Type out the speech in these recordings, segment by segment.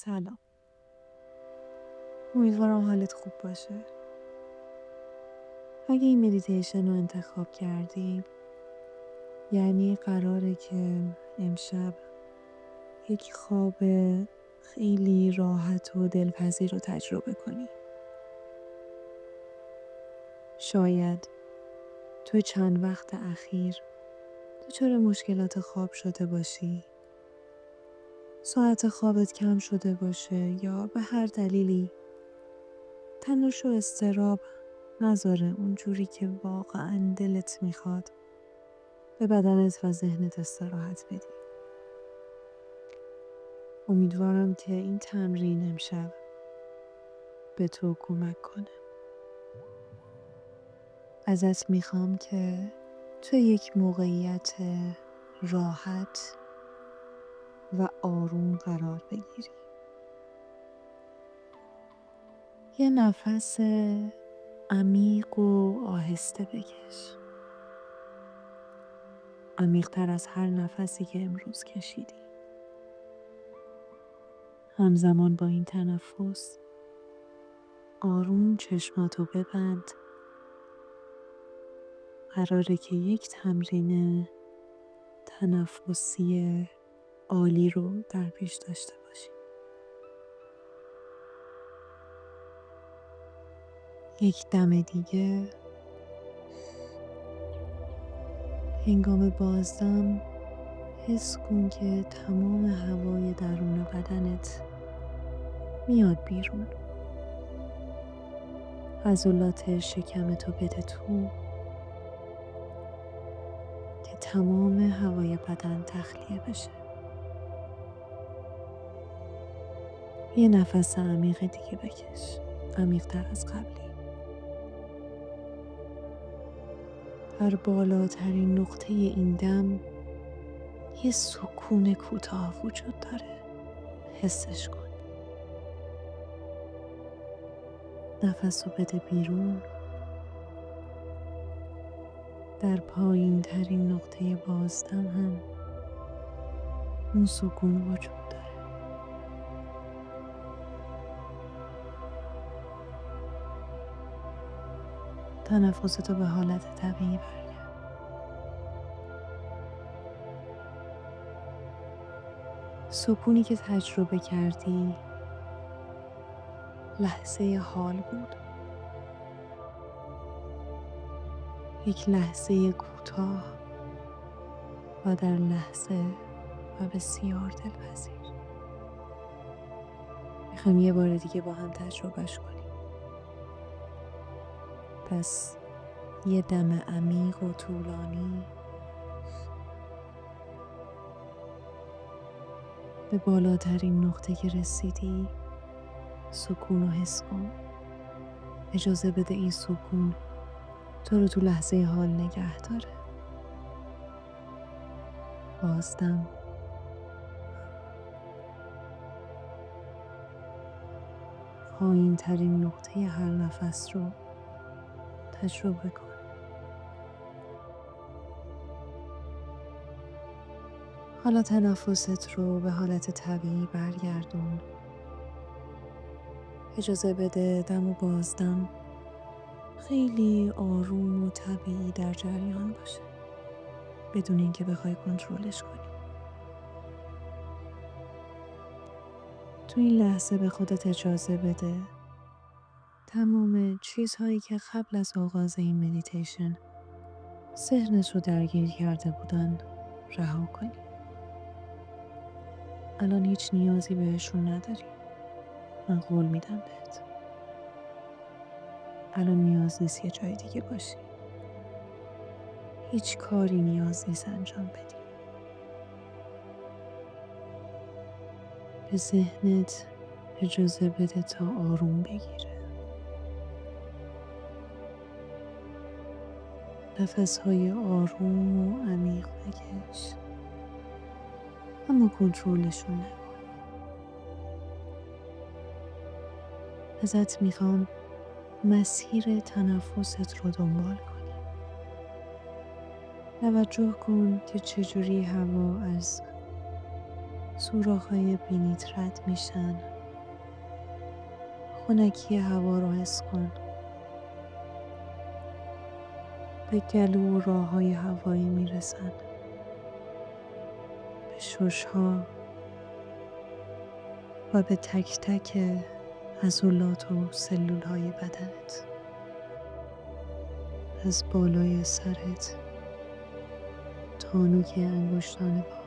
سلام. امیدوارم حالت خوب باشه. اگه این مدیتیشن رو انتخاب کردی، یعنی قراره که امشب یک خواب خیلی راحت و دلپذیر رو تجربه کنی. شاید توی چند وقت اخیر دچار مشکلات خواب شده باشی، ساعت خوابت کم شده باشه یا به هر دلیلی تنش و اضطراب نذاره اونجوری که واقعا دلت میخواد به بدنت و ذهنت استراحت بدی. امیدوارم که این تمرین امشب به تو کمک کنه. ازت میخوام که تو یک موقعیت راحت و آروم قرار بگیری. یه نفس عمیق و آهسته بکش. عمیق‌تر از هر نفسی که امروز کشیدی. همزمان با این تنفس آروم چشماتو ببند. قراره که یک تمرین تنفسی عالی رو در پیش داشته باشی. یک دم دیگه. هنگام بازدم حس کن که تمام هوای درون بدنت میاد بیرون. عضلات شکمتو بده تو که تمام هوای بدن تخلیه بشه. یه نفس عمیق دیگه بکش. عمیق‌تر از قبلی. در بالاترین نقطه این دم یه سکون کوتاه وجود داره. حسش کن. نفس رو بده بیرون. در پایین ترین نقطه بازدم هم اون سکون وجود داره. تنفستو به حالت طبیعی برگرد. سکونی که تجربه کردی لحظه حال بود. یک لحظه کوتاه و در لحظه و بسیار دلپذیر. میخوام یه بار دیگه با هم تجربهش کنیم. پس یه دم عمیق و طولانی. به بالاترین نقطه که رسیدی سکون رو حس کن. اجازه بده این سکون تو رو تو لحظه حال نگه داره. بازدم. پایین ترین نقطه هر نفس رو تجربه کن. حالا تنفست رو به حالت طبیعی برگردون. اجازه بده دم و بازدم خیلی آروم و طبیعی در جریان باشه، بدون اینکه بخوای کنترلش کنی. تو این لحظه به خودت اجازه بده تمام چیزهایی که قبل از آغاز این مدیتیشن ذهنت رو درگیر کرده بودن رها کنی. الان هیچ نیازی بهشون نداری. من قول میدم بهت. الان نیاز نیست یه جای دیگه باشی. هیچ کاری نیاز نیست انجام بدی. به ذهنت اجازه بده تا آروم بگیره. نفسهای آروم و عمیق بکش، اما کنترلشون نکن. ازت میخوام مسیر تنفست رو دنبال کنی. توجه کن که چجوری هوا از سوراخ‌های بینیت رد میشن. خنکی هوا رو حس کن. به گلو و راه‌های هوایی میرسن. به شش‌ها و به تک تک عضلات و سلول‌های بدنت. از بالای سرت تا نوک انگشتان پا.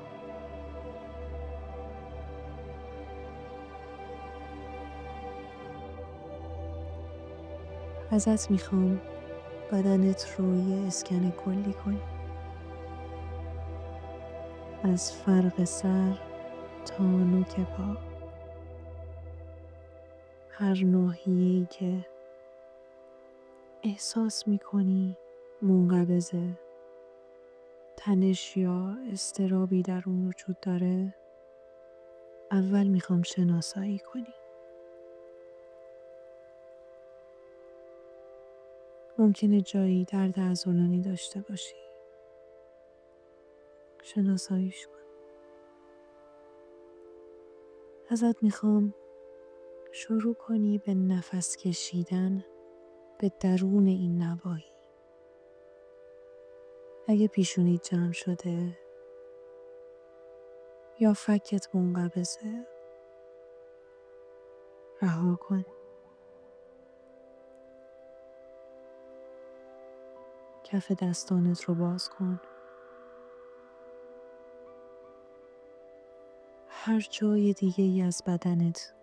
ازت میخوام بدنت رو یه اسکن کلی کنی. از فرق سر تا نوک پا. هر ناحیه‌ای که احساس میکنی منقبضه، تنش یا اضطرابی در اون وجود داره، اول میخوام شناسایی کنی. ممکنه جایی درد عضلانی داشته باشی. شناساییش کن. ازت میخوام شروع کنی به نفس کشیدن به درون این نواحی. اگه پیشونیت جمع شده یا فکت منقبضه، رها کن. کف دستانت رو باز کن. هر جای دیگه ای از بدنت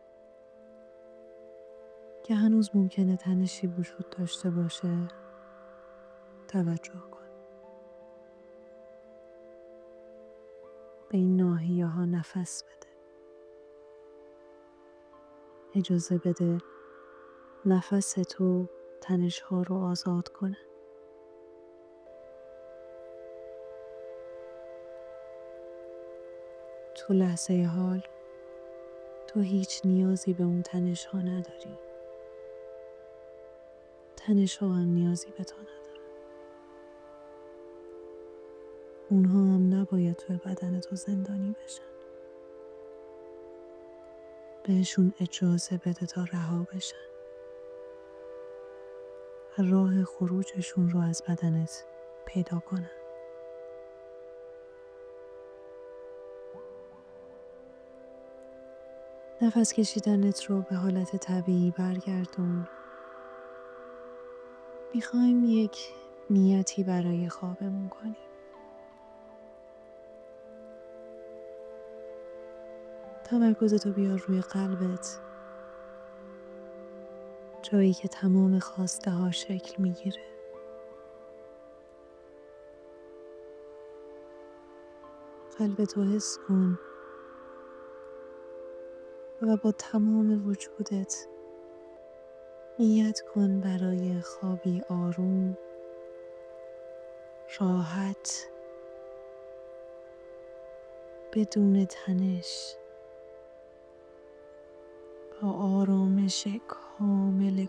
که هنوز ممکنه تنشی وجود داشته باشه توجه کن. به این ناحیه ها نفس بده. اجازه بده نفس تو تنش ها رو آزاد کنه. تو لحظه حال تو هیچ نیازی به اون تنش ها نداری. تنش ها هم نیازی به تو نداره. اونها هم نباید توی بدن تو زندانی بشن. بهشون اجازه بده تا رها بشن. راه خروجشون رو از بدنت پیدا کنن. نفس کشیدنت رو به حالت طبیعی برگردون. میخوایم یک نیتی برای خوابمون کنیم. تمرکزتو بیار روی قلبت، جایی که تمام خواسته ها شکل میگیره. قلبتو حس کن و با تمام وجودت نیت کن برای خوابی آروم، راحت، بدون تنش، با آرامش کامل.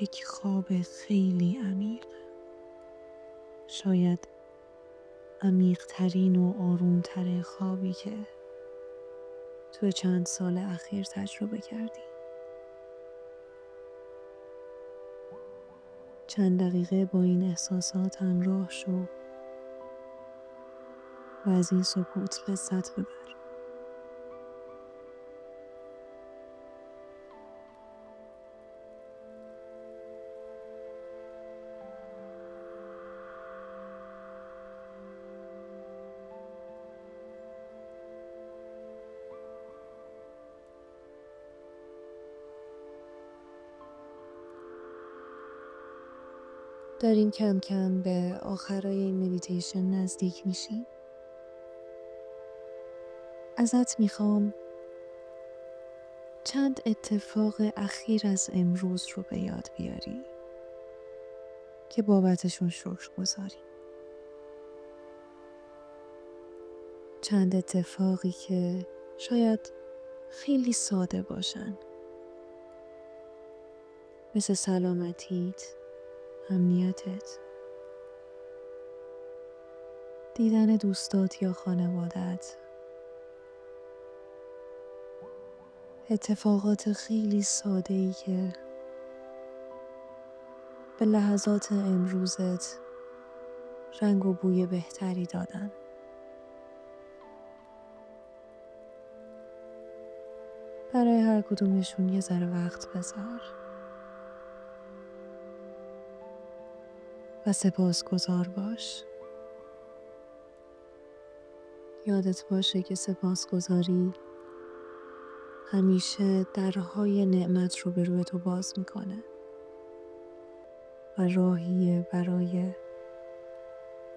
یک خواب خیلی عمیق. شاید عمیق‌ترین و آروم‌ترین خوابی که تو چند سال اخیر تجربه کردی. چند دقیقه با این احساسات همراه شو و از این سکوت لذت ببر. داریم کم کم به آخرای این مدیتیشن نزدیک میشیم. ازت میخوام چند اتفاق اخیر از امروز رو به یاد بیاری که بابتشون شکر گذاری. چند اتفاقی که شاید خیلی ساده باشن، مثل سلامتیت، امنیتت، دیدن دوستات یا خانوادت، اتفاقات خیلی ساده‌ای که به لحظات امروزت رنگ و بوی بهتری دادن. برای هر کدومشون یه ذره وقت بذار و سپاسگزار باش. یادت باشه که سپاسگزاری همیشه درهای نعمت رو به روی تو باز میکنه و راهیه برای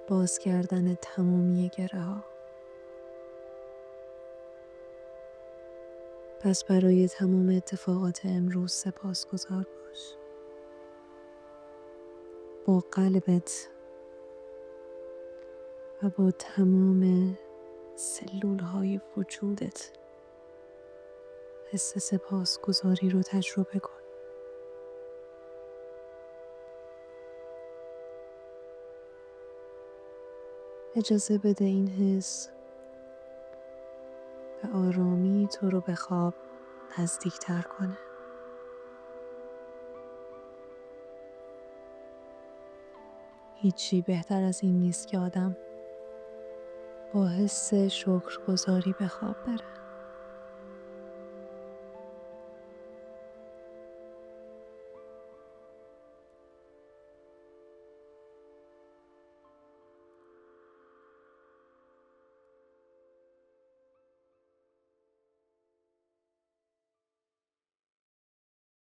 باز کردن تمامی گره ها. پس برای تمام اتفاقات امروز سپاسگزار باش. با قلبت و با تمام سلول های وجودت حس سپاسگزاری رو تجربه کن. اجازه بده این حس به آرامی تو رو به خواب نزدیکتر کنه. هیچی بهتر از این نیست که آدم با حس شکرگزاری به خواب بره.